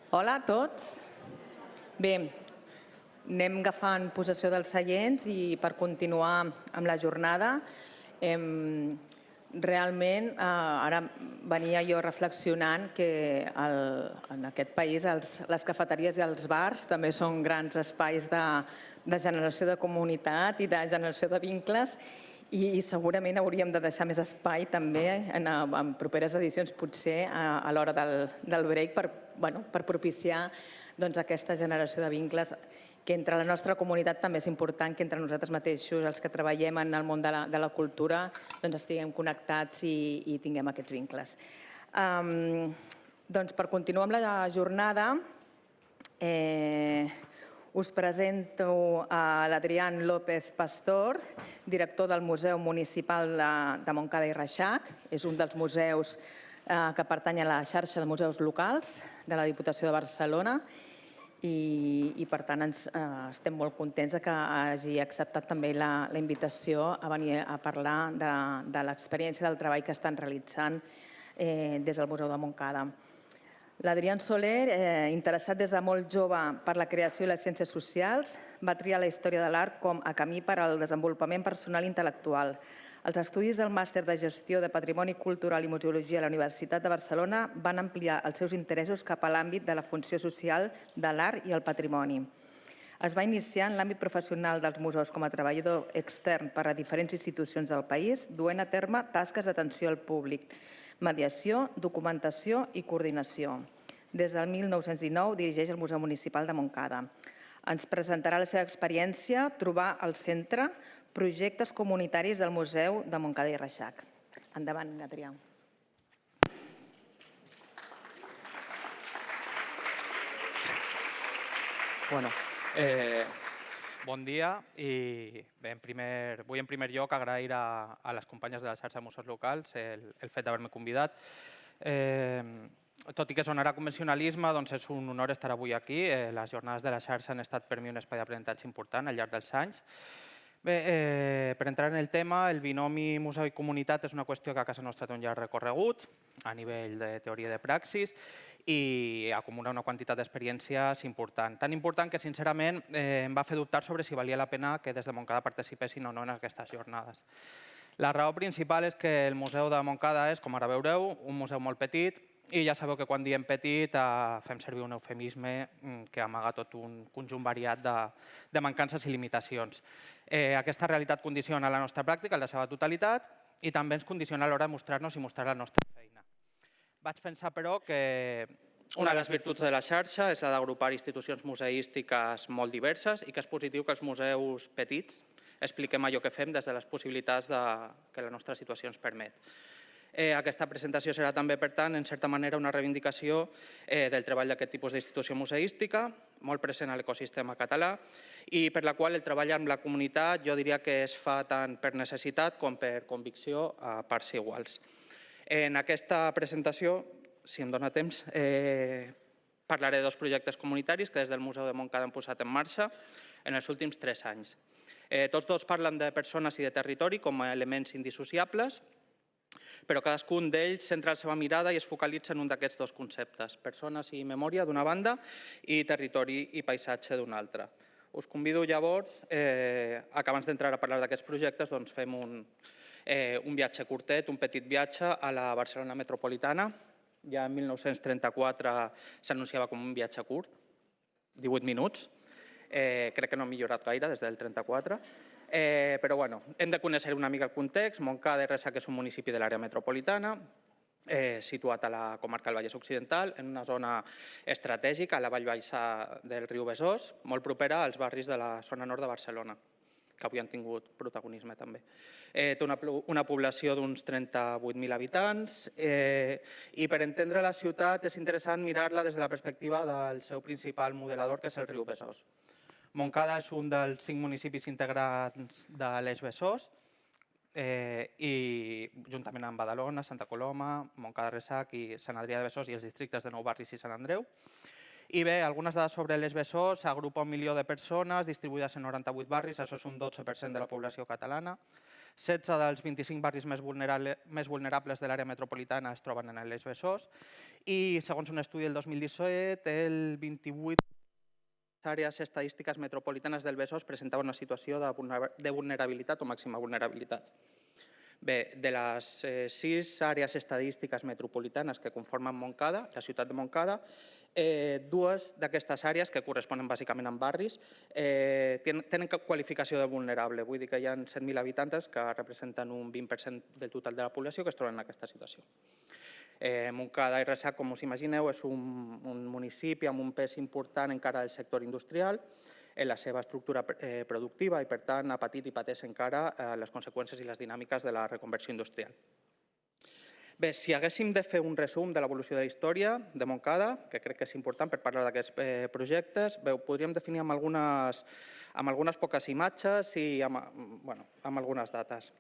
Hola a tots. Bé, anem agafant possessió dels seients i per continuar amb la jornada. Realment, ara venia jo reflexionant que en aquest país les cafeteries i els bars també són grans espais de generació de comunitat i de generació de vincles i segurament hauríem de deixar més espai també en properes edicions, potser a l'hora del break, per propiciar aquesta generació de vincles que entre la nostra comunitat també és important que entre nosaltres mateixos, els que treballem en el món de la cultura, estiguem connectats i tinguem aquests vincles. Per continuar amb la jornada, us presento a l'Adrián López Pastor, director del Museu Municipal de Montcada i Reixac. És un dels museus que pertany a la xarxa de museus locals de la Diputació de Barcelona i per tant estem molt contents que hagi acceptat també la invitació a venir a parlar de l'experiència del treball que estan realitzant des del Museu de Montcada. L'Adrián Soler, interessat des de molt jove per la creació i les ciències socials, va triar la història de l'art com a camí per al desenvolupament personal i intel·lectual. Els estudis del màster de gestió de patrimoni cultural i museologia a la Universitat de Barcelona van ampliar els seus interessos cap a l'àmbit de la funció social de l'art i el patrimoni. Es va iniciar en l'àmbit professional dels museus com a treballador extern per a diferents institucions del país, duent a terme tasques d'atenció al públic, mediació, documentació i coordinació. Des del 1919 dirigeix el Museu Municipal de Montcada. Ens presentarà la seva experiència, trobar al centre projectes comunitaris del Museu de Montcada i Reixac. Endavant, Adrià. Bon dia i vull en primer lloc agrair a les companyes de la xarxa de museus locals el fet d'haver-me convidat. Tot i que sonarà convencionalisme, és un honor estar avui aquí. Les jornades de la xarxa han estat per mi un espai d'aprenentatge important al llarg dels anys. Bé, per entrar en el tema, el binomi museu i comunitat és una qüestió que a casa nostra té un llarg recorregut a nivell de teoria i de praxis i acumula una quantitat d'experiències important. Tan important que, sincerament, em va fer dubtar sobre si valia la pena que des de Montcada participessin o no en aquestes jornades. La raó principal és que el Museu de Montcada és, com ara veureu, un museu molt petit i ja sabeu que quan diem petit fem servir un eufemisme que amaga tot un conjunt variat de mancances i limitacions. Aquesta realitat condiciona la nostra pràctica en la seva totalitat i també ens condiciona a l'hora de mostrar-nos i mostrar la nostra feina. Vaig pensar, però, que una de les virtuts de la xarxa és la d'agrupar institucions museístiques molt diverses i que és positiu que els museus petits expliquem allò que fem des de les possibilitats que la nostra situació ens permet. Aquesta presentació serà també, per tant, en certa manera, una reivindicació del treball d'aquest tipus d'institució museística, molt present a l'ecosistema català, i per la qual el treball amb la comunitat jo diria que es fa tant per necessitat com per convicció a parts iguals. En aquesta presentació, si em dóna temps, parlaré de dos projectes comunitaris que des del Museu de Montcada hem posat en marxa en els últims 3 anys. Tots dos parlen de persones i de territori com a elements indissociables, però cadascun d'ells centra la seva mirada i es focalitza en un d'aquests dos conceptes, persones i memòria d'una banda i territori i paisatge d'una altra. Us convido llavors, que abans d'entrar a parlar d'aquests projectes, fem un viatge curtet, un petit viatge a la Barcelona metropolitana. Ja en 1934 s'anunciava com un viatge curt, 18 minuts. Crec que no ha millorat gaire des del 34. Però hem de conèixer una mica el context. Montcada i Reixac és un municipi de l'àrea metropolitana, situat a la comarca del Vallès Occidental, en una zona estratègica, a la vall baixa del riu Besòs, molt propera als barris de la zona nord de Barcelona, que avui han tingut protagonisme també. Té una població d'uns 38.000 habitants i per entendre la ciutat és interessant mirar-la des de la perspectiva del seu principal modelador, que és el riu Besòs. Montcada és un dels 5 municipis integrants de l'Eix Besòs i juntament amb Badalona, Santa Coloma, Montcada, Reixac i Sant Adrià de Besòs i els districtes de Nou Barris i Sant Andreu. I bé, algunes dades sobre l'Eix Besòs: s'agrupa 1 milió de persones distribuïdes en 98 barris, això és un 12% de la població catalana. 16 dels 25 barris més vulnerables de l'àrea metropolitana es troben en l'Eix Besòs i, segons un estudi del 2017, el 28 àrees estadístiques metropolitanes del Besòs presentaven una situació de vulnerabilitat o màxima vulnerabilitat. Bé, de les 6 àrees estadístiques metropolitanes que conformen Montcada, la ciutat de Montcada, 2 d'aquestes àrees, que corresponen bàsicament amb barris, tenen qualificació de vulnerable. Vull dir que hi ha 7.000 habitants que representen un 20% del total de la població que es troben en aquesta situació. Montcada i Reixac, com us imagineu, és un municipi amb un pes important encara del sector industrial, en la seva estructura productiva i, per tant, ha patit i pateix encara les conseqüències i les dinàmiques de la reconversió industrial. Bé, si haguéssim de fer un resum de l'evolució de la història de Montcada, que crec que és important per parlar d'aquests projectes, ho podríem definir amb algunes poques imatges i amb algunes dates.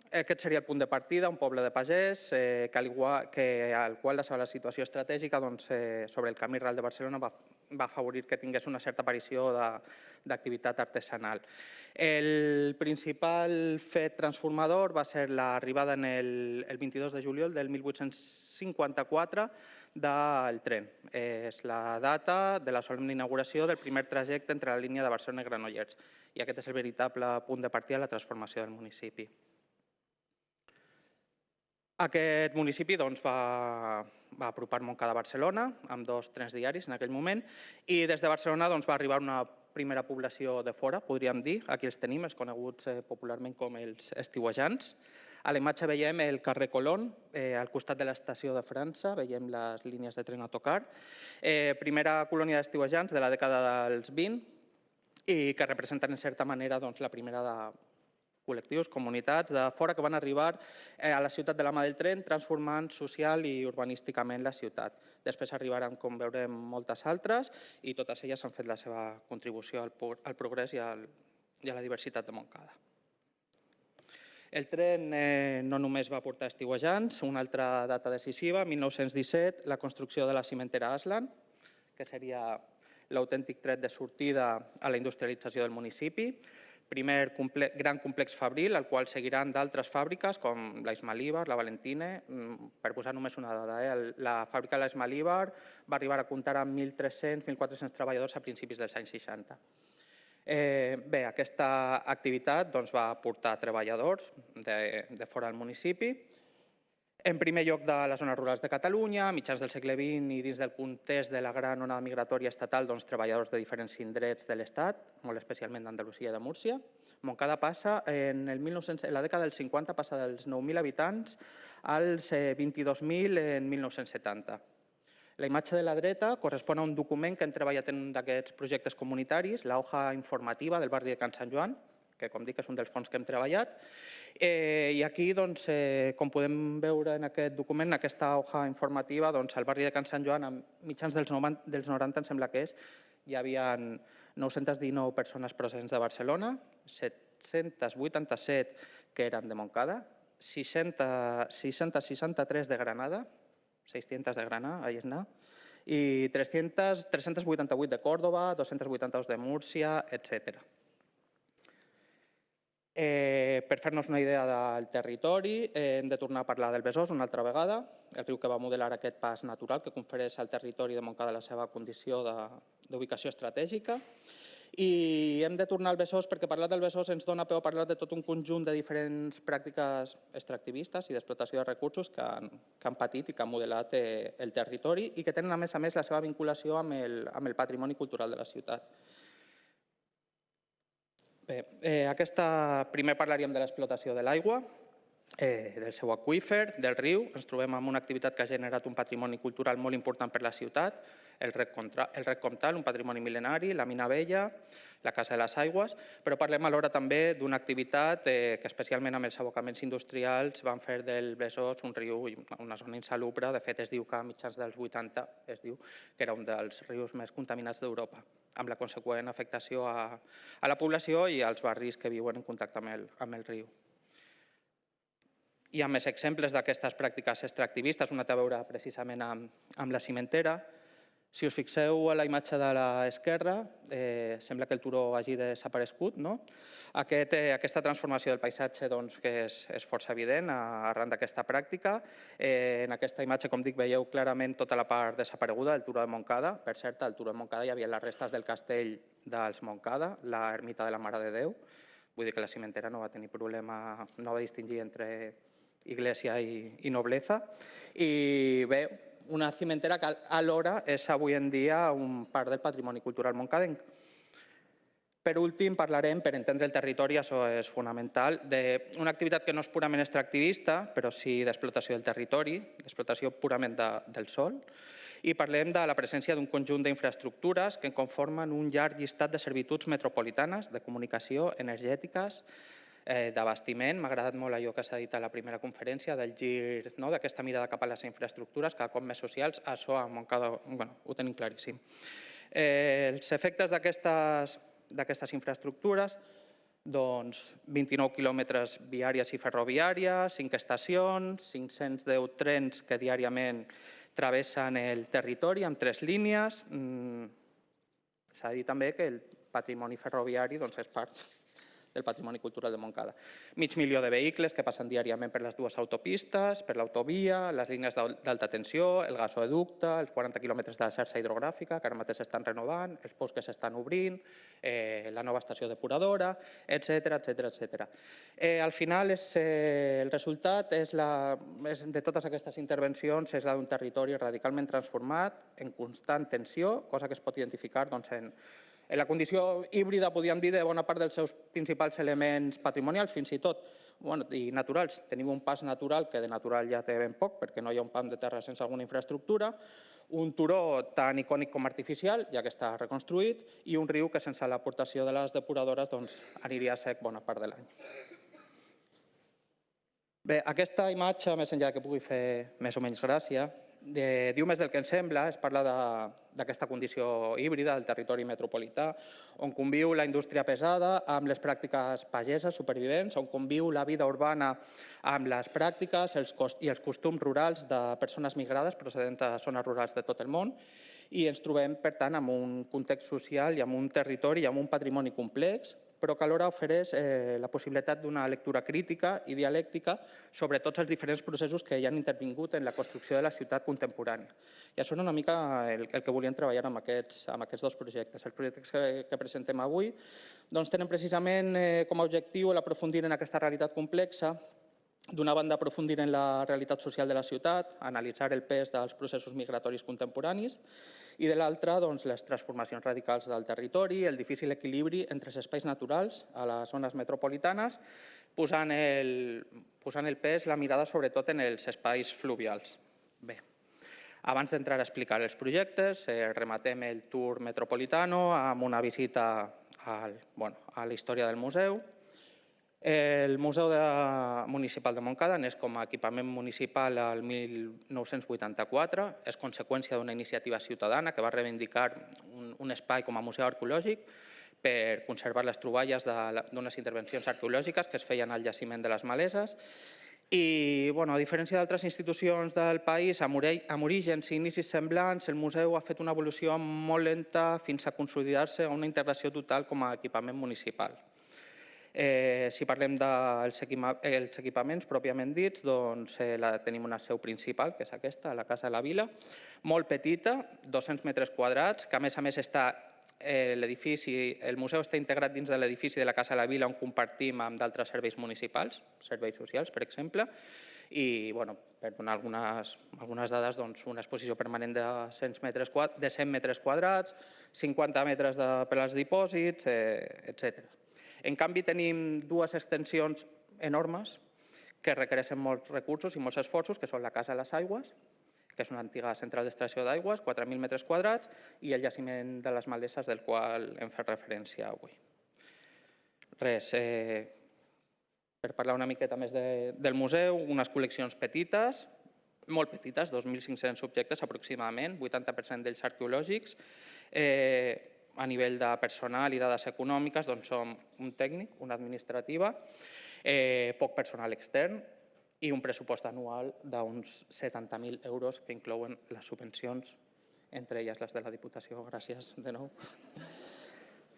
Aquest seria el punt de partida, un poble de pagès, al qual la seva situació estratègica sobre el camí ral de Barcelona va afavorir que tingués una certa aparició d'activitat artesanal. El principal fet transformador va ser l'arribada el 22 de juliol del 1854 del tren. És la data de la solemne inauguració del primer trajecte entre la línia de Barcelona i Granollers. I aquest és el veritable punt de partida de la transformació del municipi. Aquest municipi va apropar Montcada a Barcelona amb 2 trens diaris en aquell moment i des de Barcelona va arribar una primera població de fora, podríem dir. Aquí els tenim, els coneguts popularment com els estiuejants. A la imatge veiem el carrer Colón, al costat de l'estació de França, veiem les línies de tren a tocar. Primera colònia d'estiuejants de la dècada dels 20 i que representen, en certa manera, la primera de col·lectius, comunitats de fora que van arribar a la ciutat de la mà del tren, transformant social i urbanísticament la ciutat. Després arribaran, com veurem, moltes altres i totes elles han fet la seva contribució al progrés i a la diversitat de Montcada. El tren no només va portar estiuejants, una altra data decisiva, 1917, la construcció de la cimentera Aslan, que seria l'autèntic tret de sortida a la industrialització del municipi. Primer gran complex fabril, al qual seguiran d'altres fàbriques com l'Ismalíbar, la Valentine. Per posar només una dada, la fàbrica de l'Ismalíbar va arribar a comptar amb 1.300-1.400 treballadors a principis dels anys 60. Bé, aquesta activitat va portar treballadors de fora del municipi. En primer lloc de les zones rurals de Catalunya, a mitjans del segle XX i dins del context de la gran onada migratòria estatal, treballadors de diferents indrets de l'Estat, molt especialment d'Andalusia i de Múrcia. Montcada passa, en la dècada dels 50, passa dels 9.000 habitants als 22.000 en 1970. La imatge de la dreta correspon a un document que hem treballat en un d'aquests projectes comunitaris, la hoja informativa del barri de Can Sant Joan, que, com dic, és un dels fons que hem treballat. I aquí, com podem veure en aquest document, en aquesta hoja informativa, al barri de Can Sant Joan, a mitjans dels 90, em sembla que és, hi havia 919 persones procedents de Barcelona, 787 que eren de Montcada, 663 de Granada, 600 de Granada, ahí està, i 388 de Córdoba, 282 de Múrcia, etc. Per fer-nos una idea del territori, hem de tornar a parlar del Besòs una altra vegada, el riu que va modelar aquest pas natural que confereix al territori de Montcada la seva condició d'ubicació estratègica. I hem de tornar al Besòs perquè parlar del Besòs ens dona peu a parlar de tot un conjunt de diferents pràctiques extractivistes i d'explotació de recursos que han patit i que han modelat el territori i que tenen, a més, la seva vinculació amb el patrimoni cultural de la ciutat. Bé, primer parlaríem de l'explotació de l'aigua, del seu aqüífer, del riu. Ens trobem amb una activitat que ha generat un patrimoni cultural molt important per la ciutat, el Rec Comtal, un patrimoni mil·lenari, la Mina Vella, la Casa de les Aigües, però parlem alhora també d'una activitat que, especialment amb els abocaments industrials, van fer del Besòs un riu, una zona insalubre. De fet, es diu que a mitjans dels 80 es diu que era un dels rius més contaminats d'Europa, amb la conseqüent afectació a la població i als barris que viuen en contacte amb el riu. Hi ha més exemples d'aquestes pràctiques extractivistes, una té a veure precisament amb la cimentera. Si us fixeu a la imatge de l'esquerra, sembla que el turó hagi desaparegut. Aquesta transformació del paisatge que és força evident arran d'aquesta pràctica. En aquesta imatge, com dic, veieu clarament tota la part desapareguda del turó de Montcada. Per cert, al turó de Montcada hi havia les restes del castell dels Montcada, l'ermita de la Mare de Déu. Vull dir que la cimentera no va tenir problema, no va distingir entre iglesia i nobleza. I bé, una cimentera que alhora és avui en dia un part del patrimoni cultural montcadenc. Per últim, parlarem, per entendre el territori, això és fonamental, d'una activitat que no és purament extractivista, però sí d'explotació del territori, d'explotació purament del sòl, i parlem de la presència d'un conjunt d'infraestructures que conformen un llarg llistat de servituds metropolitanes, de comunicació, energètiques, d'abastiment. M'ha agradat molt allò que s'ha dit a la primera conferència, del gir, d'aquesta mirada cap a les infraestructures, cada cop més socials. Això a Montcada ho tenim claríssim. Els efectes d'aquestes infraestructures, 29 quilòmetres viàries i ferroviàries, 5 estacions, 510 trens que diàriament travessen el territori amb 3 línies. S'ha de dir també que el patrimoni ferroviari és part del patrimoni cultural de Montcada. 500.000 de vehicles que passen diàriament per les dues autopistes, per l'autovia, les línies d'alta tensió, el gasoducte, els 40 quilòmetres de la xarxa hidrogràfica que ara mateix s'estan renovant, els pous que s'estan obrint, la nova estació depuradora, etc. Al final, el resultat de totes aquestes intervencions és la d'un territori radicalment transformat, en constant tensió, cosa que es pot identificar en la condició híbrida, podríem dir, de bona part dels seus principals elements patrimonials, fins i tot i naturals. Tenim un pas natural, que de natural ja té ben poc, perquè no hi ha un pam de terra sense alguna infraestructura, un turó tan icònic com artificial, ja que està reconstruït, i un riu que sense l'aportació de les depuradores aniria sec bona part de l'any. Bé, aquesta imatge, més enllà que pugui fer més o menys gràcia, diu més del que ens sembla. Es parla d'aquesta condició híbrida del territori metropolità, on conviu la indústria pesada amb les pràctiques pageses supervivents, on conviu la vida urbana amb les pràctiques i els costums rurals de persones migrades procedents de zones rurals de tot el món, i ens trobem, per tant, en un context social i en un territori i en un patrimoni complex, però que alhora ofereix la possibilitat d'una lectura crítica i dialèctica sobre tots els diferents processos que hi han intervingut en la construcció de la ciutat contemporània. I això és una mica el que volíem treballar amb aquests dos projectes. Els projectes que presentem avui tenen precisament com a objectiu l'aprofundir en aquesta realitat complexa, d'una banda, aprofundir en la realitat social de la ciutat, analitzar el pes dels processos migratoris contemporanis, i de l'altra, les transformacions radicals del territori, el difícil equilibri entre els espais naturals a les zones metropolitanes, posant el pes, la mirada, sobretot en els espais fluvials. Bé, abans d'entrar a explicar els projectes, rematem el tour metropolitano amb una visita a la història del museu. El Museu Municipal de Montcada neix com a equipament municipal el 1984. És conseqüència d'una iniciativa ciutadana que va reivindicar un espai com a museu arqueològic per conservar les troballes d'unes intervencions arqueològiques que es feien al jaciment de les Maleses. I, a diferència d'altres institucions del país, amb orígens i inicis semblants, el museu ha fet una evolució molt lenta fins a consolidar-se a una integració total com a equipament municipal. Si parlem dels equipaments pròpiament dits, tenim una seu principal, que és aquesta, la Casa de la Vila, molt petita, 200 metres quadrats, que a més està el museu està integrat dins de l'edifici de la Casa de la Vila, on compartim amb d'altres serveis municipals, serveis socials, per exemple, i, per donar algunes dades, una exposició permanent de 100 metres quadrats, 50 metres per als dipòsits, etc. En canvi, tenim dues extensions enormes que requereixen molts recursos i molts esforços, que són la Casa de les Aigües, que és una antiga central d'extracció d'aigües, 4.000 metres quadrats, i el jaciment de les Maleses, del qual hem fet referència avui. Res, per parlar una miqueta més del museu, unes col·leccions petites, molt petites, 2.500 objectes aproximadament, 80% d'ells arqueològics. A nivell de personal i dades econòmiques, som un tècnic, una administrativa, poc personal extern i un pressupost anual d'uns 70.000 euros que inclouen les subvencions entre elles les de la Diputació, gràcies de nou.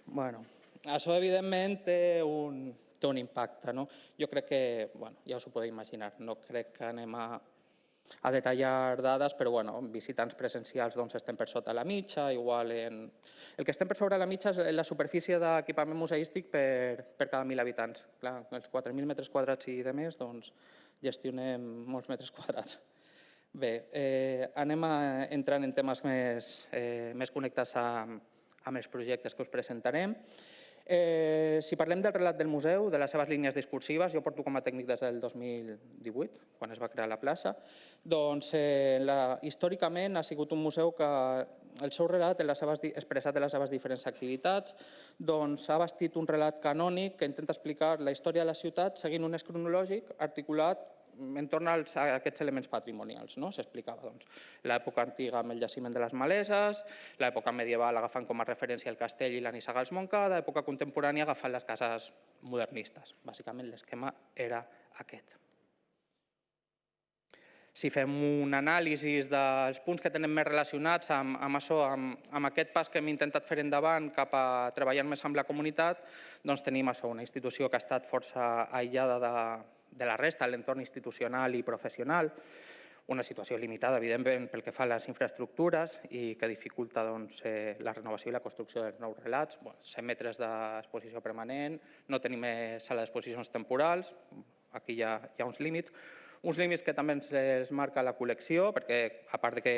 Bueno, això evidentment té un impacte. Jo crec que, ja us ho podeu imaginar, no crec que anem a detallar dades, però visitants presencials estem per sota la mitja, el que estem per sobre la mitja és la superfície d'equipament museístic per cada 1.000 habitants. Clar, els 4.000 metres quadrats i de més, gestionem molts metres quadrats. Bé, anem entrant en temes més connectats amb els projectes que us presentarem. Si parlem del relat del museu, de les seves línies discursives, jo porto com a tècnic des del 2018, quan es va crear la plaça, doncs històricament ha sigut un museu que el seu relat, expressat en les seves diferents activitats, ha bastit un relat canònic que intenta explicar la història de la ciutat seguint un eix cronològic articulat entorn a aquests elements patrimonials. S'explicava l'època antiga amb el jaciment de les Maleses, l'època medieval agafant com a referència el castell i la Nissaga Montcada, l'època contemporània agafant les cases modernistes. Bàsicament l'esquema era aquest. Si fem un anàlisi dels punts que tenen més relacionats amb això, amb aquest pas que hem intentat fer endavant cap a treballar més amb la comunitat, doncs tenim això, una institució que ha estat força aïllada de la resta, l'entorn institucional i professional, una situació limitada, evidentment, pel que fa a les infraestructures i que dificulta la renovació i la construcció dels nous relats, 100 metres d'exposició permanent, no tenim sala d'exposicions temporals, aquí hi ha uns límits que també ens marca la col·lecció, perquè a part que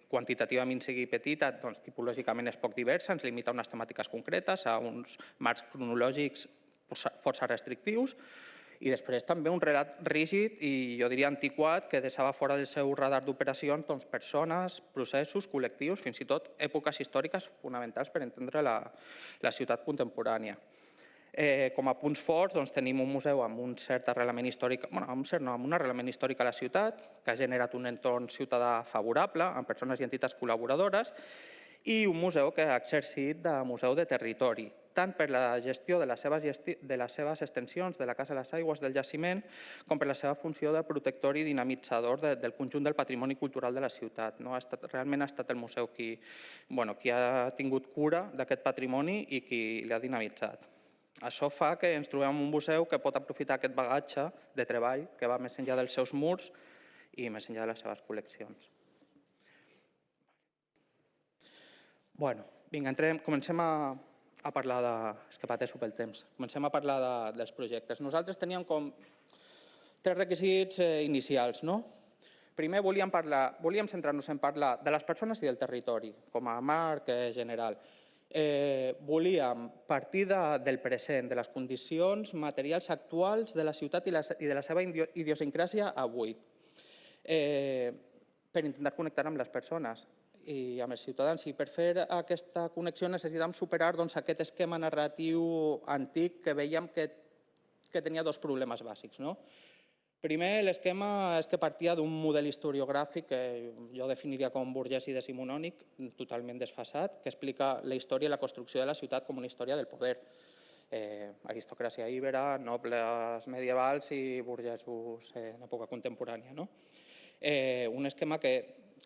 quantitativament sigui petita, tipològicament és poc diversa, ens limita a unes temàtiques concretes, a uns marcs cronològics força restrictius, i després també un relat rígid i jo diria antiquat que deixava fora del seu radar d'operacions persones, processos, col·lectius, fins i tot èpoques històriques fonamentals per entendre la ciutat contemporània. Com a punts forts tenim un museu amb un cert arrelament històric, amb un arrelament històric a la ciutat, que ha generat un entorn ciutadà favorable, amb persones i entitats col·laboradores, i un museu que ha exercit de museu de territori, tant per la gestió de les seves extensions de la Casa de les Aigües del jaciment, com per la seva funció de protector i dinamitzador del conjunt del patrimoni cultural de la ciutat. Realment ha estat el museu qui ha tingut cura d'aquest patrimoni i qui l'ha dinamitzat. Això fa que ens trobem en un museu que pot aprofitar aquest bagatge de treball que va més enllà dels seus murs i més enllà de les seves col·leccions. Vinga, comencem a parlar de... És que pateixo pel temps. Comencem a parlar dels projectes. Nosaltres teníem com 3 requisits inicials. Primer, volíem centrar-nos en parlar de les persones i del territori, com a marc general. Volíem partir del present, de les condicions materials actuals de la ciutat i de la seva idiosincràsia avui, per intentar connectar amb les persones i amb els ciutadans. I per fer aquesta connexió necessitàvem superar aquest esquema narratiu antic que veiem que tenia 2 problemes bàsics. Primer, l'esquema és que partia d'un model historiogràfic que jo definiria com burgès i decimonònic, totalment desfasat, que explica la història i la construcció de la ciutat com una història del poder. Aristocràcia íbera, nobles medievals i burgesos en època contemporània. Un esquema que,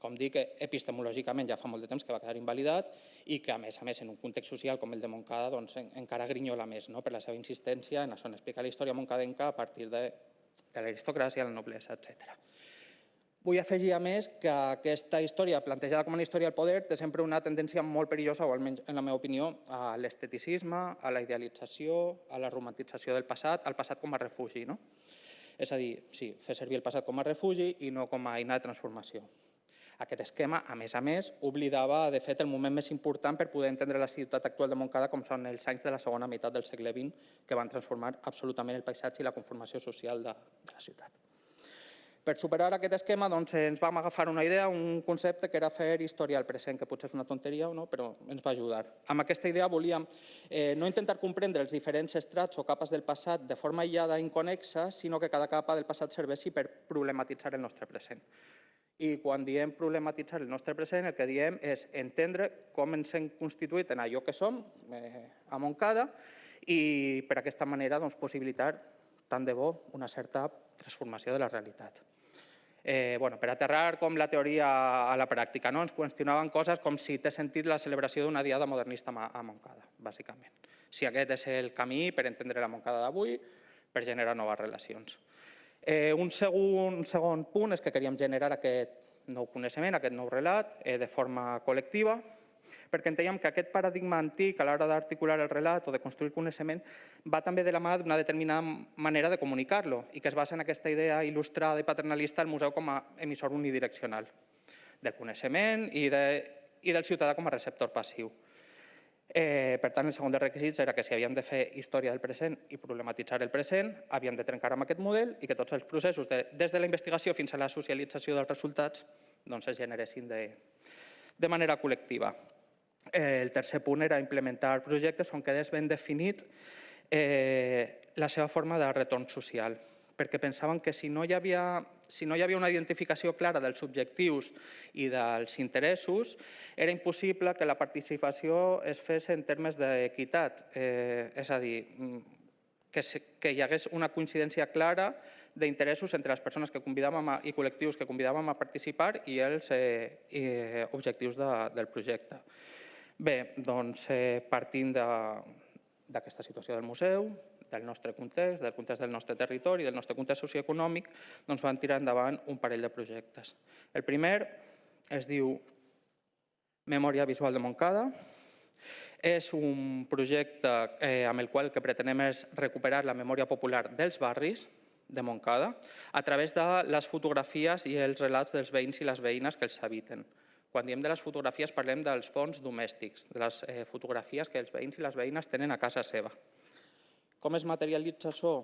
com dic, epistemològicament ja fa molt de temps que va quedar invalidat i que, a més, en un context social com el de Montcada, encara grinyola més per la seva insistència en explicar la història moncadenca a partir de l'aristocràcia, la noblesa, etc. Vull afegir, a més, que aquesta història, plantejada com una història del poder, té sempre una tendència molt perillosa, o almenys en la meva opinió, a l'esteticisme, a la idealització, a la romantització del passat, al passat com a refugi. És a dir, sí, fer servir el passat com a refugi i no com a eina de transformació. Aquest esquema, a més, oblidava, de fet, el moment més important per poder entendre la ciutat actual de Montcada, com són els anys de la segona meitat del segle XX, que van transformar absolutament el paisatge i la conformació social de la ciutat. Per superar aquest esquema ens vam agafar una idea, un concepte que era fer història al present, que potser és una tonteria o no, però ens va ajudar. Amb aquesta idea volíem no intentar comprendre els diferents estrats o capes del passat de forma aïllada i inconexa, sinó que cada capa del passat serveixi per problematitzar el nostre present. I quan diem problematitzar el nostre present, el que diem és entendre com ens hem constituït en allò que som a Montcada i per aquesta manera possibilitar, tant de bo, una certa transformació de la realitat. per aterrar com la teoria a la pràctica. Ens qüestionaven coses com si té sentit la celebració d'una diada modernista a Montcada, bàsicament. Si aquest és el camí per entendre la Montcada d'avui, per generar noves relacions. Un segon punt és que queríem generar aquest nou coneixement, aquest nou relat, de forma col·lectiva, perquè enteníem que aquest paradigma antic a l'hora d'articular el relat o de construir coneixement va també de la mà d'una determinada manera de comunicar-lo i que es basa en aquesta idea il·lustrada i paternalista del museu com a emissor unidireccional del coneixement i del ciutadà com a receptor passiu. Per tant, el segon dels requisits era que si havíem de fer història del present i problematitzar el present, havíem de trencar amb aquest model i que tots els processos, des de la investigació fins a la socialització dels resultats, es generessin de manera col·lectiva. El tercer punt era implementar projectes on quedés ben definit la seva forma de retorn social, perquè pensaven que si no hi havia una identificació clara dels objectius i dels interessos, era impossible que la participació es fes en termes d'equitat, és a dir, que hi hagués una coincidència clara d'interessos entre les persones que convidàvem i col·lectius que convidàvem a participar i els objectius del projecte. Bé, doncs partint d'aquesta situació del museu, del nostre context, del context del nostre territori, del nostre context socioeconòmic, doncs vam tirar endavant un parell de projectes. El primer es diu Memòria Visual de Montcada. És un projecte amb el qual el que pretenem és recuperar la memòria popular dels barris de Montcada a través de les fotografies i els relats dels veïns i les veïnes que els habiten. Quan diem de les fotografies parlem dels fons domèstics, de les fotografies que els veïns i les veïnes tenen a casa seva. Com es materialitza això?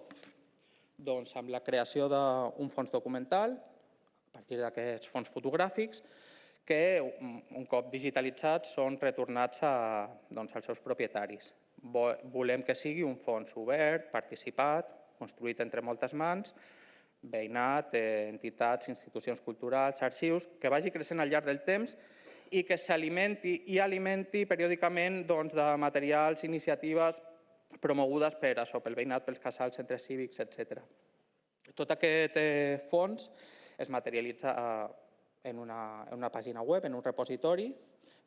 Doncs amb la creació d'un fons documental, a partir d'aquests fons fotogràfics, que un cop digitalitzats són retornats als seus propietaris. Volem que sigui un fons obert, participat, construït entre moltes mans, veïnat, entitats, institucions culturals, arxius, que vagi creixent al llarg del temps i que s'alimenti i alimenti periòdicament de materials, iniciatives promogudes pel veïnat, pels casals, centres cívics, etc. Tot aquest fons es materialitza en una pàgina web, en un repositori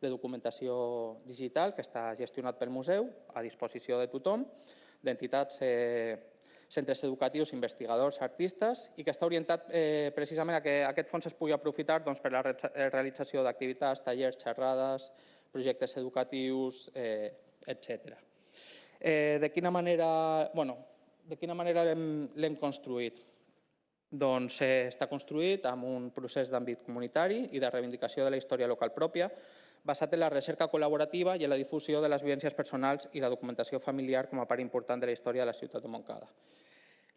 de documentació digital que està gestionat pel museu, a disposició de tothom, d'entitats, centres educatius, investigadors, artistes, i que està orientat precisament a que aquest fons es pugui aprofitar per a la realització d'activitats, tallers, xerrades, projectes educatius, etc. De quina manera l'hem construït? Doncs està construït amb un procés d'àmbit comunitari i de reivindicació de la història local pròpia, basat en la recerca col·laborativa i en la difusió de les vivències personals i la documentació familiar com a part important de la història de la ciutat de Montcada.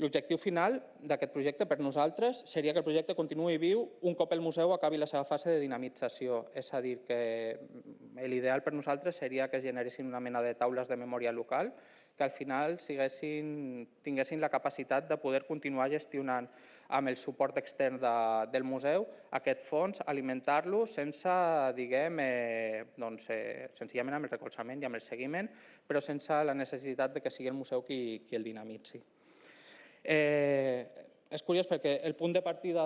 L'objectiu final d'aquest projecte per nosaltres seria que el projecte continuï viu un cop el museu acabi la seva fase de dinamització. És a dir, que l'ideal per nosaltres seria que es generessin una mena de taules de memòria local que al final tinguessin la capacitat de poder continuar gestionant amb el suport extern del museu aquest fons, alimentar-lo sense, senzillament amb el recolzament i amb el seguiment, però sense la necessitat que sigui el museu qui el dinamitzi. És curiós perquè el punt de partida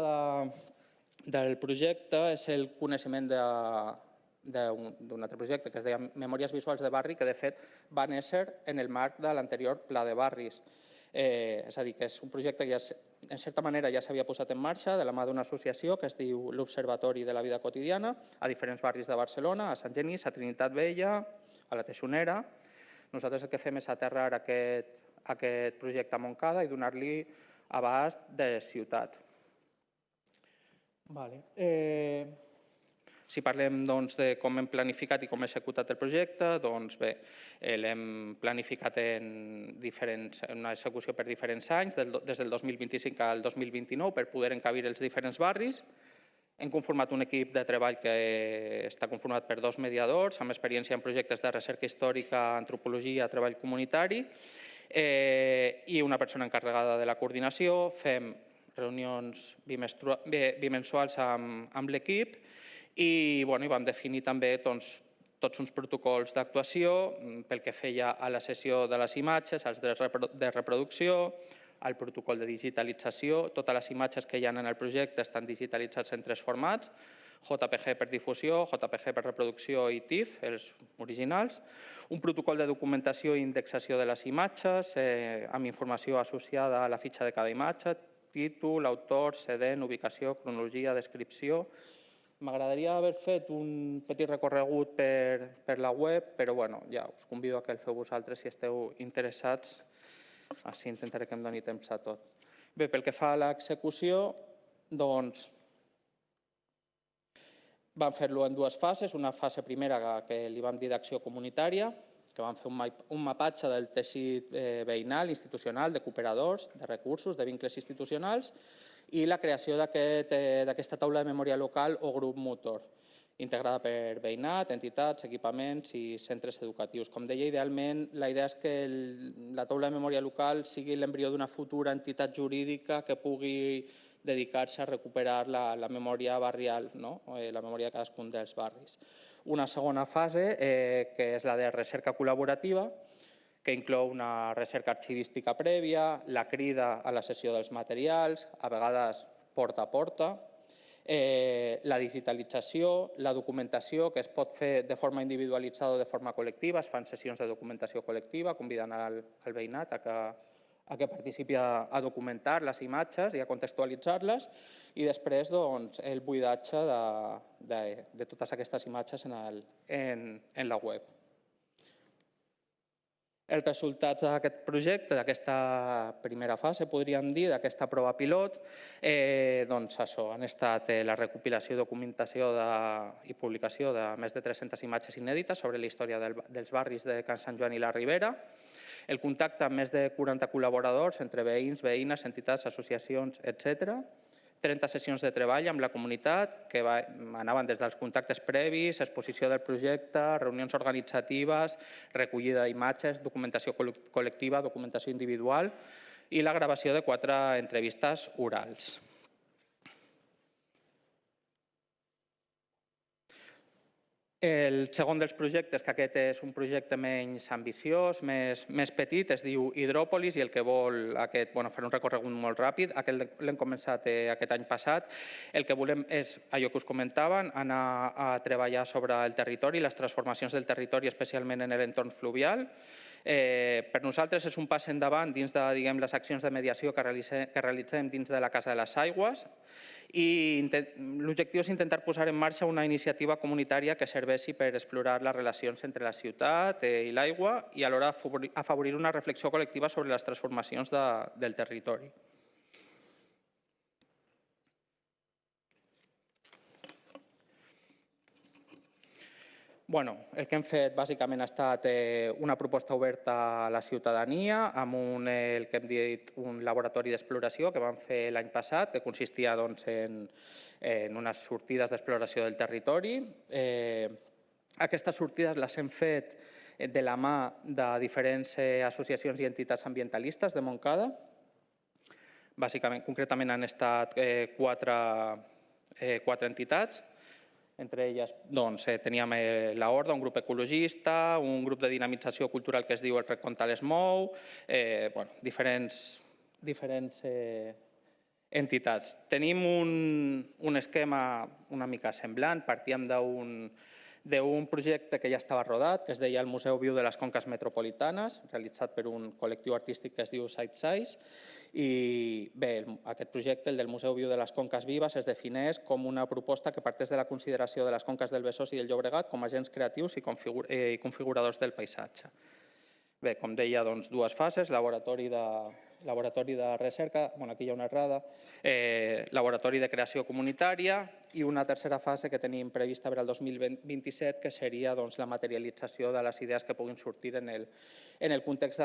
del projecte és el coneixement d'un altre projecte que es deia Memòries Visuals de Barri, que de fet va néixer en el marc de l'anterior Pla de Barris. És a dir, que és un projecte que en certa manera ja s'havia posat en marxa de la mà d'una associació que es diu l'Observatori de la Vida Quotidiana a diferents barris de Barcelona, a Sant Genís, a Trinitat Vella, a la Teixonera. Nosaltres el que fem és aterrar aquest projecte a Montcada i donar-li abast de ciutat. Si parlem de com hem planificat i com hem executat el projecte, doncs bé, l'hem planificat en una execució per diferents anys, des del 2025 al 2029, per poder encabir els diferents barris. Hem conformat un equip de treball que està conformat per 2 mediadors, amb experiència en projectes de recerca històrica, antropologia, treball comunitari, i una persona encarregada de la coordinació. Fem reunions bimensuals amb l'equip i vam definir també tots uns protocols d'actuació pel que feia a la cessió de les imatges, als drets de reproducció, al protocol de digitalització. Totes les imatges que hi ha en el projecte estan digitalitzats en 3 formats: JPG per difusió, JPG per reproducció i TIFF, els originals. Un protocol de documentació i indexació de les imatges, amb informació associada a la fitxa de cada imatge, títol, autor, cedent, ubicació, cronologia, descripció. M'agradaria haver fet un petit recorregut per la web, però ja us convido a que el feu vosaltres si esteu interessats. Així intentaré que em doni temps a tot. Bé, pel que fa a l'execució, doncs vam fer-lo en 2 fases. Una fase primera que li vam dir d'acció comunitària, que vam fer un mapatge del teixit veïnal, institucional, de cooperadors, de recursos, de vincles institucionals, i la creació d'aquesta taula de memòria local o grup motor, integrada per veïnat, entitats, equipaments i centres educatius. Com deia, idealment, la idea és que la taula de memòria local sigui l'embrió d'una futura entitat jurídica que pugui dedicar-se a recuperar la memòria barrial, la memòria de cadascun dels barris. Una segona fase, que és la de recerca col·laborativa, que inclou una recerca arxivística prèvia, la crida a la cessió dels materials, a vegades porta a porta, la digitalització, la documentació, que es pot fer de forma individualitzada o de forma col·lectiva. Es fan sessions de documentació col·lectiva, convidant el veïnat a que participi a documentar les imatges i a contextualitzar-les, i després el buidatge de totes aquestes imatges en la web. Els resultats d'aquest projecte, d'aquesta primera fase, podríem dir, d'aquesta prova pilot, han estat la recopilació i documentació i publicació de més de 300 imatges inèdites sobre la història dels barris de Can Sant Joan i la Ribera, el contacte amb més de 40 col·laboradors entre veïns, veïnes, entitats, associacions, etc. 30 sessions de treball amb la comunitat que anaven des dels contactes previs, exposició del projecte, reunions organitzatives, recollida d'imatges, documentació col·lectiva, documentació individual i la gravació de 4 entrevistes orals. El segon dels projectes, que aquest és un projecte menys ambiciós, més petit, es diu Hidròpolis, i el que vol fer un recorregut molt ràpid. Aquest l'hem començat aquest any passat. El que volem és, allò que us comentaven, anar a treballar sobre el territori, les transformacions del territori, especialment en l'entorn fluvial. Per nosaltres és un pas endavant dins de les accions de mediació que realitzem dins de la Casa de les Aigües, i l'objectiu és intentar posar en marxa una iniciativa comunitària que serveixi per explorar les relacions entre la ciutat i l'aigua i alhora afavorir una reflexió col·lectiva sobre les transformacions del territori. El que hem fet bàsicament ha estat una proposta oberta a la ciutadania amb el que hem dit un laboratori d'exploració que vam fer l'any passat, que consistia en unes sortides d'exploració del territori. Aquestes sortides les hem fet de la mà de diferents associacions i entitats ambientalistes de Montcada. Bàsicament, concretament han estat 4 entitats. Entre elles teníem la Horda, un grup ecologista, un grup de dinamització cultural que es diu El Recontal es mou, diferents entitats. Tenim un esquema una mica semblant. Partíem d'un projecte que ja estava rodat, que es deia el Museu Viu de les Conques Metropolitanes, realitzat per un col·lectiu artístic que es diu Sight. I bé, aquest projecte, el del Museu Viu de les Conques Vives, es defineix com una proposta que parteix de la consideració de les conques del Besòs i del Llobregat com a agents creatius i configuradors del paisatge. Bé, com deia, 2 fases, laboratori de recerca, aquí hi ha una errada, laboratori de creació comunitària i una tercera fase que tenim prevista per al 2027, que seria la materialització de les idees que puguin sortir en el context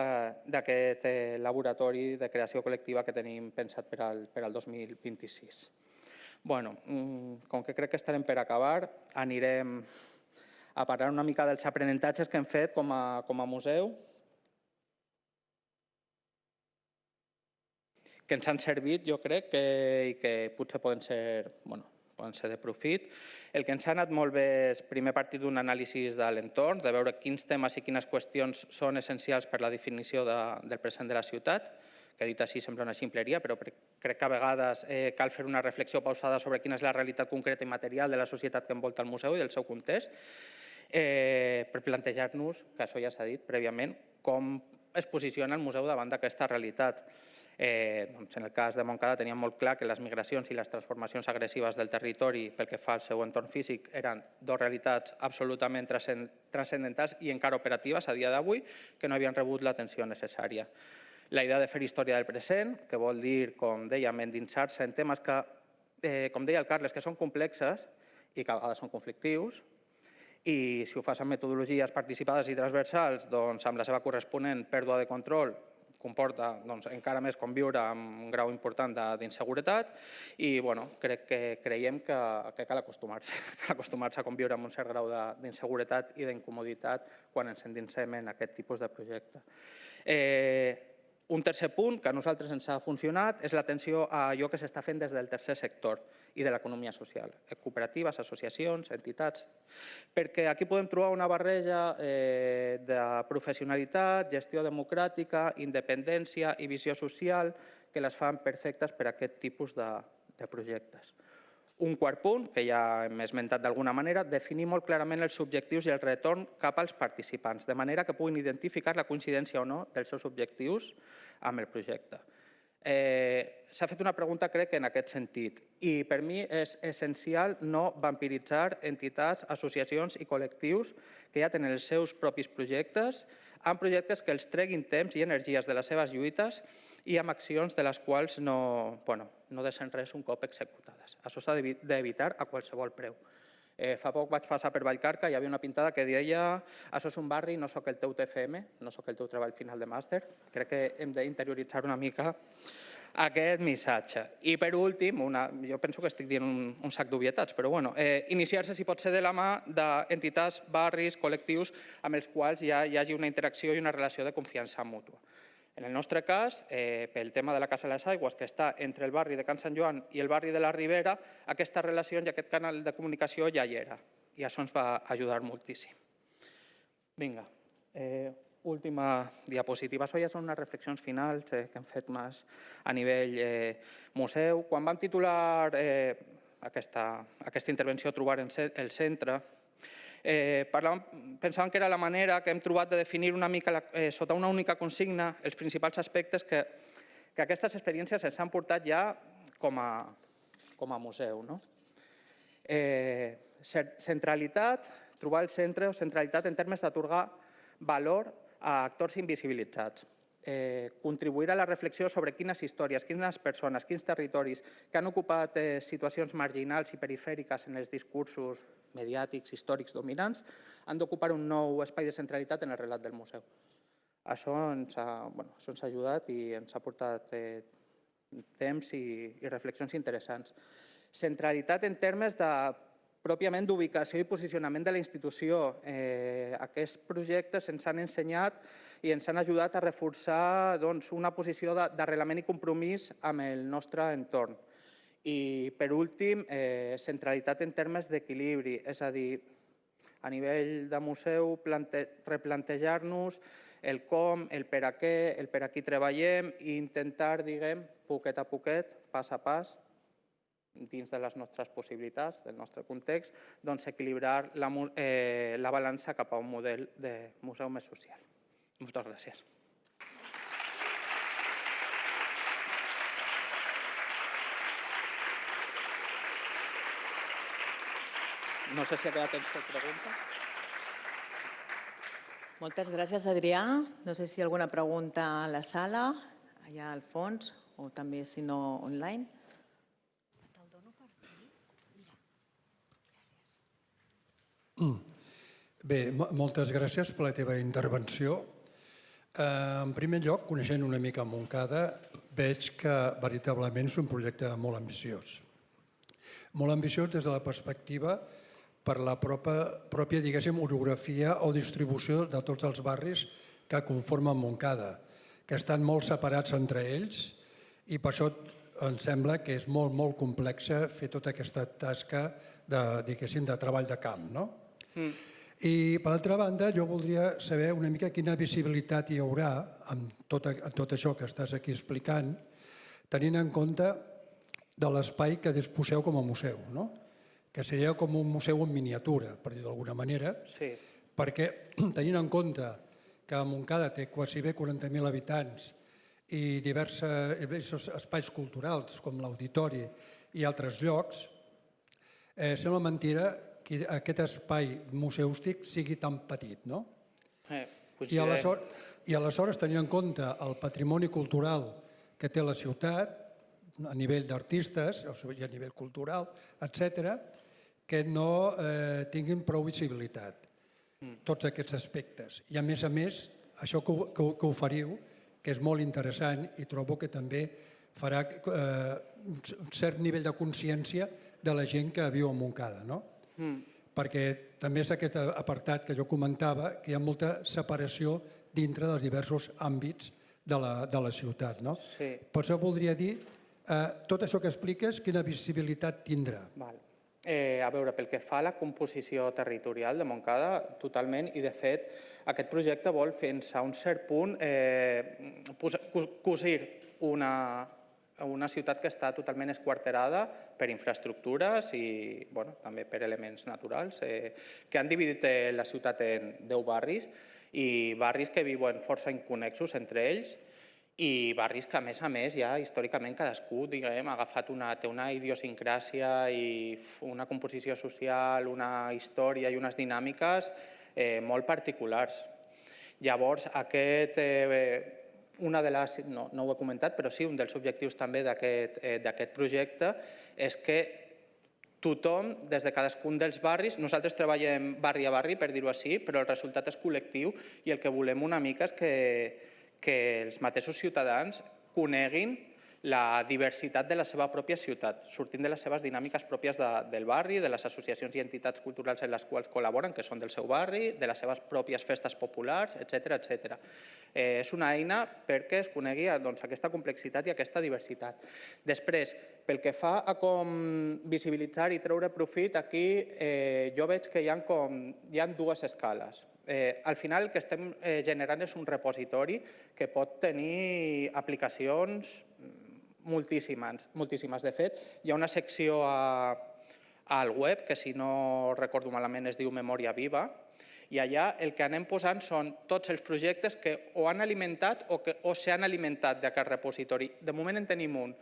d'aquest laboratori de creació col·lectiva que tenim pensat per al 2026. Com que crec que estarem per acabar, anirem a parlar una mica dels aprenentatges que hem fet com a museu, que ens han servit, jo crec, i que potser poden ser de profit. El que ens ha anat molt bé és primer partir d'un anàlisi de l'entorn, de veure quins temes i quines qüestions són essencials per la definició del present de la ciutat, que dit així sembla una ximpleria, però crec que a vegades cal fer una reflexió pausada sobre quina és la realitat concreta i material de la societat que envolta el museu i del seu context, per plantejar-nos, que això ja s'ha dit prèviament, com es posiciona el museu davant d'aquesta realitat. En el cas de Montcada teníem molt clar que les migracions i les transformacions agressives del territori pel que fa al seu entorn físic eren dues realitats absolutament transcendentals i encara operatives a dia d'avui que no havien rebut l'atenció necessària. La idea de fer història del present, que vol dir, com dèiem, endinsar-se en temes que, com deia el Carles, que són complexes i que a vegades són conflictius, i si ho fas amb metodologies participades i transversals, doncs amb la seva corresponent pèrdua de control, comporta encara més conviure amb un grau important d'inseguretat i creiem que cal acostumar-se a conviure amb un cert grau d'inseguretat i d'incomoditat quan ens endinsem en aquest tipus de projecte. Un tercer punt que a nosaltres ens ha funcionat és l'atenció a allò que s'està fent des del tercer sector i de l'economia social, cooperatives, associacions, entitats, perquè aquí podem trobar una barreja de professionalitat, gestió democràtica, independència i visió social que les fan perfectes per a aquest tipus de projectes. Un quart punt, que ja hem esmentat d'alguna manera, definir molt clarament els objectius i el retorn cap als participants, de manera que puguin identificar la coincidència o no dels seus objectius amb el projecte. S'ha fet una pregunta, crec, en aquest sentit, i per mi és essencial no vampiritzar entitats, associacions i col·lectius que ja tenen els seus propis projectes, amb projectes que els treguin temps i energies de les seves lluites i amb accions de les quals no deixen res un cop executades. Això s'ha d'evitar a qualsevol preu. Fa poc vaig passar per Vallcarca i hi havia una pintada que deia «Això és un barri, no soc el teu TFM, no soc el teu treball final de màster». Crec que hem d'interioritzar una mica aquest missatge. I per últim, jo penso que estic dient un sac d'obvietats, però iniciar-se si pot ser de la mà d'entitats, barris, col·lectius amb els quals ja hi hagi una interacció i una relació de confiança mútua. En el nostre cas, pel tema de la Casa de les Aigües, que està entre el barri de Can Sant Joan i el barri de la Ribera, aquesta relació i aquest canal de comunicació ja hi era i això ens va ajudar moltíssim. Vinga, última diapositiva. Això ja són unes reflexions finals que hem fet més a nivell museu. Quan vam titular aquesta intervenció Trobar el centre, pensàvem que era la manera que hem trobat de definir una mica sota una única consigna els principals aspectes que aquestes experiències ens han portat ja com a museu. Centralitat, trobar el centre o centralitat en termes d'atorgar valor a actors invisibilitzats. Contribuir a la reflexió sobre quines històries, quines persones, quins territoris que han ocupat situacions marginals i perifèriques en els discursos mediàtics, històrics dominants, han d'ocupar un nou espai de centralitat en el relat del museu. Això ens ha ajudat i ens ha portat temps i reflexions interessants. Centralitat en termes pròpiament d'ubicació i posicionament de la institució. Aquests projectes ens han ensenyat i ens han ajudat a reforçar una posició d'arrelament i compromís amb el nostre entorn. I, per últim, centralitat en termes d'equilibri, és a dir, a nivell de museu, replantejar-nos el com, el per a què, el per a qui treballem i intentar, diguem, poquet a poquet, pas a pas, dins de les nostres possibilitats, del nostre context, equilibrar la balança cap a un model de museu més social. Moltes gràcies. No sé si ha quedat temps per preguntes. Moltes gràcies, Adrià. No sé si hi ha alguna pregunta a la sala, allà al fons, o també, si no, online. Bé, moltes gràcies per la teva intervenció. En primer lloc, coneixent una mica Montcada, veig que veritablement és un projecte molt ambiciós. Molt ambiciós des de la perspectiva per la pròpia, diguéssim, orografia o distribució de tots els barris que conformen Montcada, que estan molt separats entre ells i per això em sembla que és molt, molt complexa fer tota aquesta tasca de treball de camp. I, per altra banda, jo voldria saber una mica quina visibilitat hi haurà en tot això que estàs aquí explicant, tenint en compte de l'espai que disposeu com a museu, no? Que seria com un museu en miniatura, per dir d'alguna manera, perquè tenint en compte que Montcada té quasi bé 40.000 habitants i diversos espais culturals com l'auditori i altres llocs, sembla mentida que aquest espai museístic sigui tan petit, no? I aleshores, tenint en compte el patrimoni cultural que té la ciutat, a nivell d'artistes i a nivell cultural, etc., que no tinguin prou visibilitat, tots aquests aspectes. I a més, això que oferiu, que és molt interessant i trobo que també farà un cert nivell de consciència de la gent que viu a Montcada, no? Perquè també és aquest apartat que jo comentava, que hi ha molta separació dintre dels diversos àmbits de la ciutat, no? Per això voldria dir, tot això que expliques, quina visibilitat tindrà? A veure, pel que fa a la composició territorial de Montcada, totalment, i de fet aquest projecte vol fins a un cert punt cosir una ciutat que està totalment esquarterada per infraestructures i també per elements naturals, que han dividit la ciutat en 10 barris i barris que viuen força inconnexos entre ells i barris que, a més, ja històricament cadascú ha agafat té una idiosincràsia i una composició social, una història i unes dinàmiques molt particulars. Llavors, no ho he comentat, però sí, un dels objectius també d'aquest projecte és que tothom, des de cadascun dels barris, nosaltres treballem barri a barri, per dir-ho així, però el resultat és col·lectiu i el que volem una mica és que els mateixos ciutadans coneguin la diversitat de la seva pròpia ciutat, sortint de les seves dinàmiques pròpies del barri, de les associacions i entitats culturals en les quals col·laboren, que són del seu barri, de les seves pròpies festes populars, etc. És una eina perquè es conegui aquesta complexitat i aquesta diversitat. Després, pel que fa a com visibilitzar i treure profit, aquí jo veig que hi ha dues escales. Al final el que estem generant és un repositori que pot tenir aplicacions moltíssimes. De fet, hi ha una secció al web que, si no recordo malament, es diu Memòria Viva, i allà el que anem posant són tots els projectes que o han alimentat o s'han alimentat d'aquest repositori. De moment en tenim un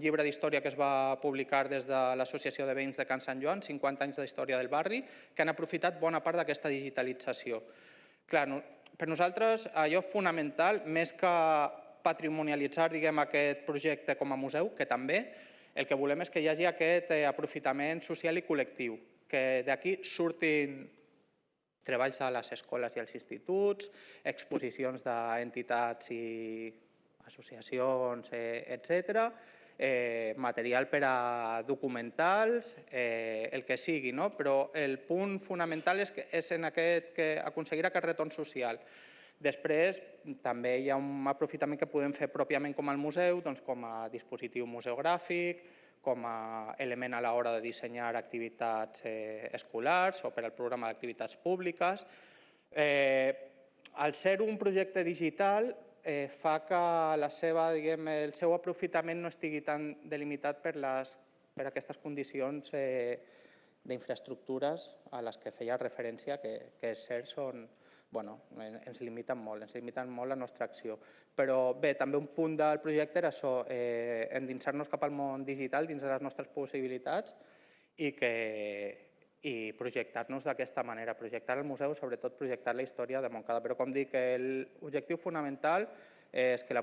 llibre d'història que es va publicar des de l'Associació de Veïns de Can Sant Joan, 50 anys d'història del barri, que han aprofitat bona part d'aquesta digitalització. Clar, per nosaltres allò fonamental, més que patrimonialitzar aquest projecte com a museu, que també, el que volem és que hi hagi aquest aprofitament social i col·lectiu, que d'aquí surtin treballs a les escoles i als instituts, exposicions d'entitats i associacions, etc., material per a documentals, el que sigui, però el punt fonamental és en aconseguir aquest retorn social. Després, també hi ha un aprofitament que podem fer pròpiament com al museu, com a dispositiu museogràfic, com a element a l'hora de dissenyar activitats escolars o per al programa d'activitats públiques. Al ser un projecte digital, fa que el seu aprofitament no estigui tan delimitat per aquestes condicions d'infraestructures a les que feia referència, que és cert, ens limiten molt la nostra acció. Però bé, també un punt del projecte era això, endinsar-nos cap al món digital dins de les nostres possibilitats i projectar-nos d'aquesta manera, projectar el museu, sobretot projectar la història de Montcada. Però com dic, l'objectiu fonamental és que el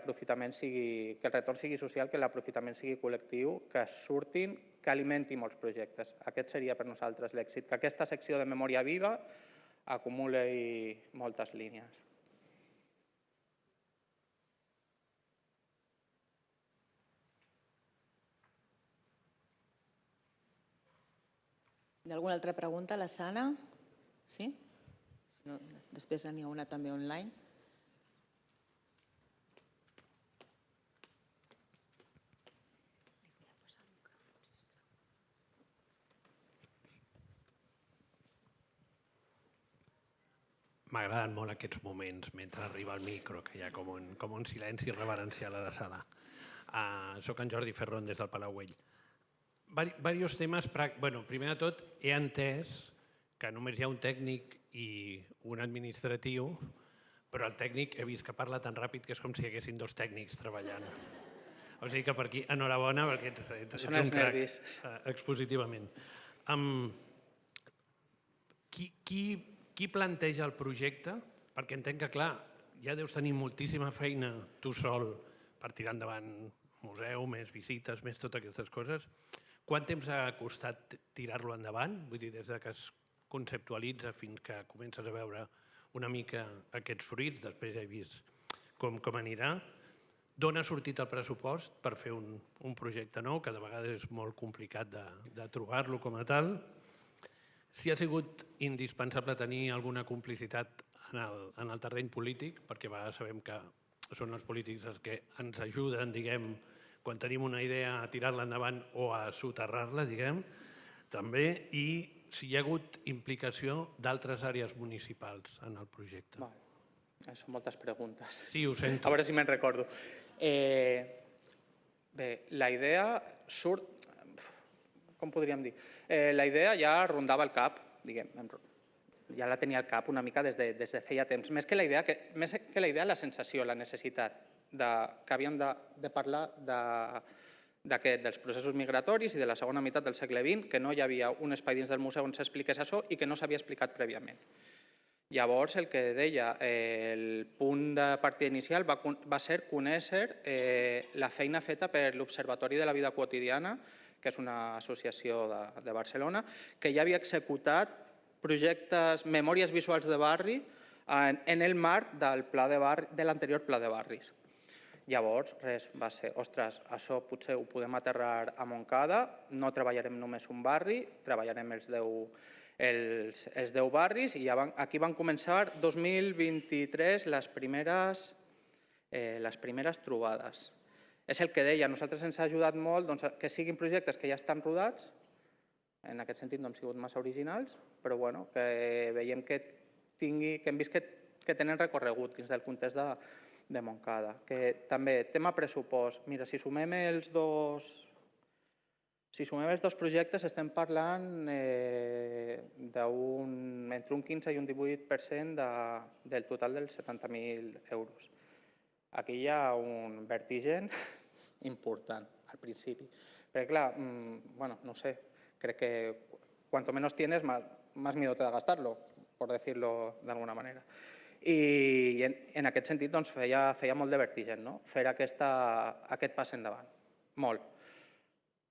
retorn sigui social, que l'aprofitament sigui col·lectiu, que surtin, que alimenti molts projectes. Aquest seria per nosaltres l'èxit, que aquesta secció de Memòria Viva acumuli moltes línies. Hi ha alguna altra pregunta? La Sana? Sí? Després n'hi ha una també online. M'agraden molt aquests moments mentre arriba el micro, que hi ha com un silenci reverencial a la sala. Soc en Jordi Ferrón des del Palau Güell. Diversos temes. Primer de tot, he entès que només hi ha un tècnic i un administratiu, però el tècnic he vist que parla tan ràpid que és com si hi haguessin dos tècnics treballant. O sigui que per aquí, enhorabona, perquè ets un crac expositivament. Qui planteja el projecte? Perquè entenc que, clar, ja deus tenir moltíssima feina tu sol per tirar endavant museu, més visites, més totes aquestes coses. Quant temps ha costat tirar-lo endavant? Vull dir, des que es conceptualitza fins que comences a veure una mica aquests fruits, després ja he vist com anirà. D'on ha sortit el pressupost per fer un projecte nou, que de vegades és molt complicat de trobar-lo com a tal? Si ha sigut indispensable tenir alguna complicitat en el terreny polític, perquè a vegades sabem que són els polítics els que ens ajuden, diguem, quan tenim una idea a tirar-la endavant o a soterrar-la, diguem, també, i si hi ha hagut implicació d'altres àrees municipals en el projecte. Són moltes preguntes. Sí, ho sento. A veure si me'n recordo. Bé, la idea surt... Com podríem dir? La idea ja rondava el cap, diguem, ja la tenia al cap una mica des de feia temps. Més que la idea, la sensació, la necessitat que havíem de parlar dels processos migratoris i de la segona meitat del segle XX, que no hi havia un espai dins del museu on s'expliqués això i que no s'havia explicat prèviament. Llavors, el que deia, el punt de partida inicial va ser conèixer la feina feta per l'Observatori de la Vida Quotidiana, que és una associació de Barcelona, que ja havia executat projectes, memòries visuals de barri, en el marc de l'anterior Pla de Barris. Llavors, res, va ser, ostres, això potser ho podem aterrar a Montcada, no treballarem només un barri, treballarem els 10 barris, i aquí van començar 2023 les primeres trobades. És el que deia, a nosaltres ens ha ajudat molt que siguin projectes que ja estan rodats, en aquest sentit no hem sigut massa originals, però que veiem que hem vist que tenen recorregut dins del context de Montcada. També, tema pressupost. Mira, si sumem els dos projectes estem parlant entre un 15 i un 18% del total dels 70.000 euros. Aquí hi ha un vertigen important al principi. Perquè, clar, no sé, crec que cuanto menos tienes, más miedo te da gastarlo, por decirlo de alguna manera. I en aquest sentit feia molt de vertigen fer aquest pas endavant, molt.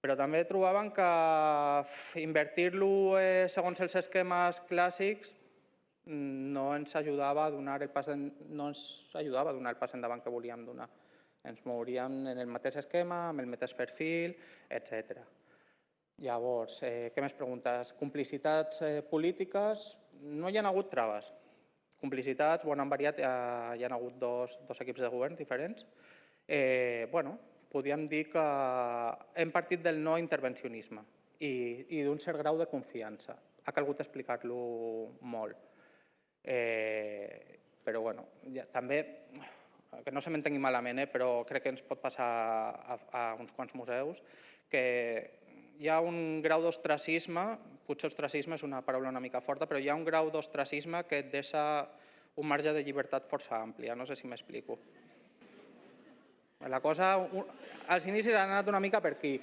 Però també trobaven que invertir-lo segons els esquemes clàssics no ens ajudava a donar el pas endavant que volíem donar. Ens mouríem en el mateix esquema, amb el mateix perfil, etc. Llavors, què més preguntes? Complicitats polítiques? No hi ha hagut traves. Complicitats, han variat, hi ha hagut dos equips de govern diferents. Podríem dir que hem partit del no intervencionisme i d'un cert grau de confiança. Ha calgut explicar-lo molt. Però també, que no se m'entengui malament, però crec que ens pot passar a uns quants museus, que hi ha un grau d'ostracisme, potser ostracisme és una paraula una mica forta, però hi ha un grau d'ostracisme que et deixa un marge de llibertat força àmplia, no sé si m'explico. La cosa, als inicis ha anat una mica per aquí.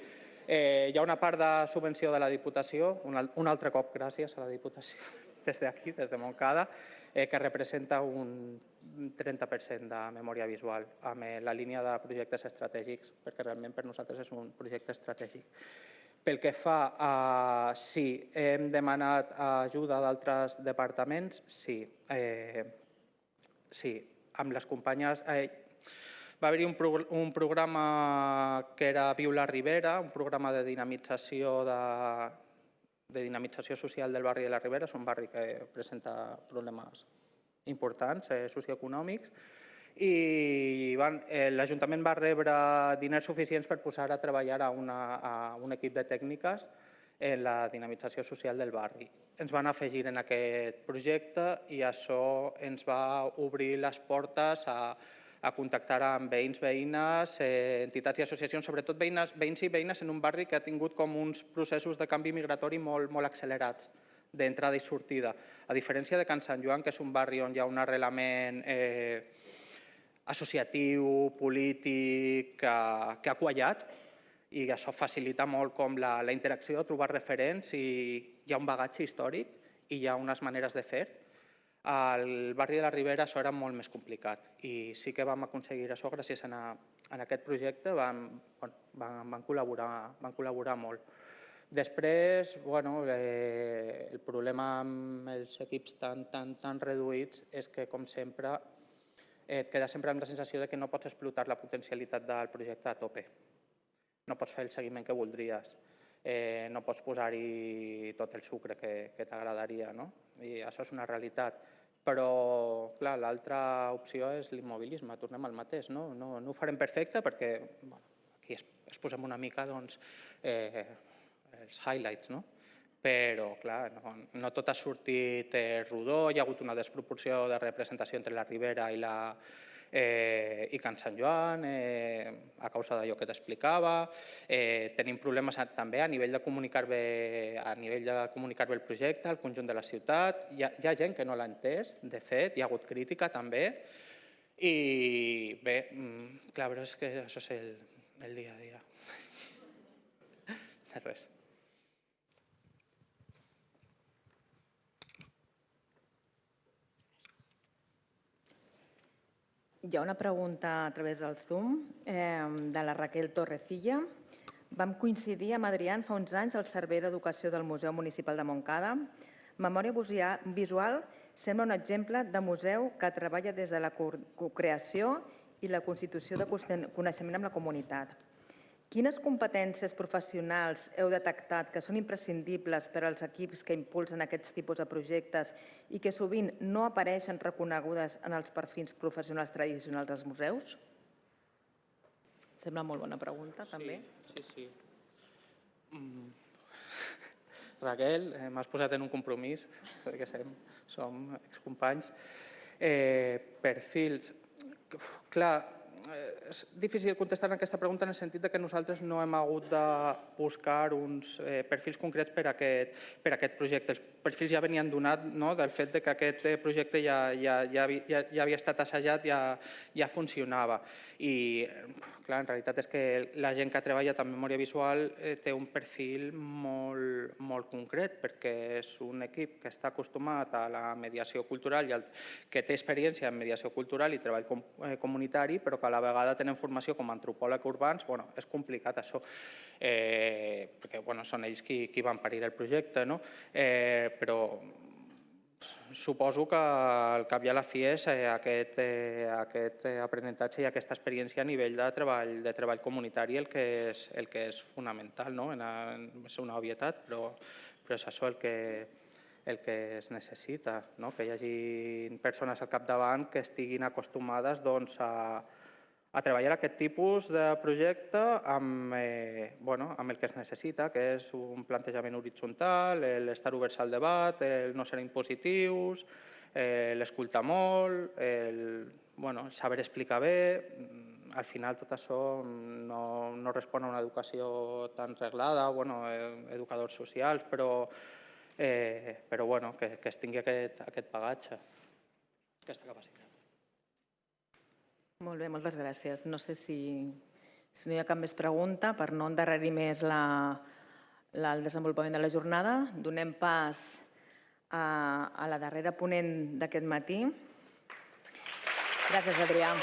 Hi ha una part de subvenció de la Diputació, un altre cop gràcies a la Diputació, des d'aquí, des de Montcada, que representa un 30% de memòria visual amb la línia de projectes estratègics, perquè realment per nosaltres és un projecte estratègic. Pel que fa a si hem demanat ajuda d'altres departaments, sí. Sí, amb les companyes... Va haver-hi un programa que era Viu la Ribera, un programa de dinamització social del barri de la Ribera. És un barri que presenta problemes importants socioeconòmics i l'Ajuntament va rebre diners suficients per posar a treballar a un equip de tècniques en la dinamització social del barri. Ens van afegir en aquest projecte i això ens va obrir les portes a contactar amb veïns, veïnes, entitats i associacions, sobretot veïns i veïnes en un barri que ha tingut com uns processos de canvi migratori molt accelerats d'entrada i sortida. A diferència de Can Sant Joan, que és un barri on hi ha un arrelament associatiu, polític, que ha quallat, i això facilita molt com la interacció, trobar referents, i hi ha un bagatge històric i hi ha unes maneres de fer. Al barri de la Ribera això era molt més complicat i sí que vam aconseguir això gràcies a aquest projecte, van col·laborar molt. Després, el problema amb els equips tan reduïts és que, com sempre, et queda sempre amb la sensació que no pots explotar la potencialitat del projecte a tope. No pots fer el seguiment que voldries, no pots posar-hi tot el sucre que t'agradaria, i això és una realitat. Però, clar, l'altra opció és l'immobilisme, tornem al mateix. No ho farem perfecte perquè aquí es posem una mica els highlights, però, clar, no tot ha sortit rodó, hi ha hagut una desproporció de representació entre la Ribera i Can Sant Joan, a causa d'allò que t'explicava. Tenim problemes també a nivell de comunicar bé el projecte, al conjunt de la ciutat. Hi ha gent que no l'ha entès, de fet, hi ha hagut crítica també. I bé, clar, però és que això és el dia a dia. De res. Hi ha una pregunta a través del Zoom de la Raquel Torrecilla. Vam coincidir amb Adrián fa uns anys al Servei d'Educació del Museu Municipal de Montcada. Memòria visual sembla un exemple de museu que treballa des de la cocreació i la constitució de coneixement amb la comunitat. Quines competències professionals heu detectat que són imprescindibles per als equips que impulsen aquests tipus de projectes i que sovint no apareixen reconegudes en els perfils professionals tradicionals dels museus? Sembla molt bona pregunta, també. Sí. Raquel, m'has posat en un compromís, perquè som excompanys. Perfils. Clar, és difícil contestar aquesta pregunta en el sentit que nosaltres no hem hagut de buscar uns perfils concrets per a aquest projecte. Els perfils ja venien donats del fet que aquest projecte ja havia estat assajat, ja funcionava. I, clar, en realitat és que la gent que ha treballat en memòria visual té un perfil molt concret, perquè és un equip que està acostumat a la mediació cultural, que té experiència en mediació cultural i treball comunitari, però que a la vegada tenen formació com a antropòleg urbans. És complicat això, perquè són ells qui van parir el projecte, però suposo que al cap i a la fi és aquest aprenentatge i aquesta experiència a nivell de treball comunitari el que és fonamental. És una obvietat, però és això el que es necessita, que hi hagi persones al capdavant que estiguin acostumades a treballar aquest tipus de projecte amb el que es necessita, que és un plantejament horitzontal, l'estar oberts al debat, el no ser impositius, l'escoltar molt, el saber explicar bé. Al final tot això no respon a una educació tan reglada, educadors socials, però que es tingui aquest bagatge, aquesta capacitat. Molt bé, moltes gràcies. No sé si no hi ha cap més pregunta, per no endarrerir més el desenvolupament de la jornada. Donem pas a la darrera ponent d'aquest matí. Gràcies, Adrià.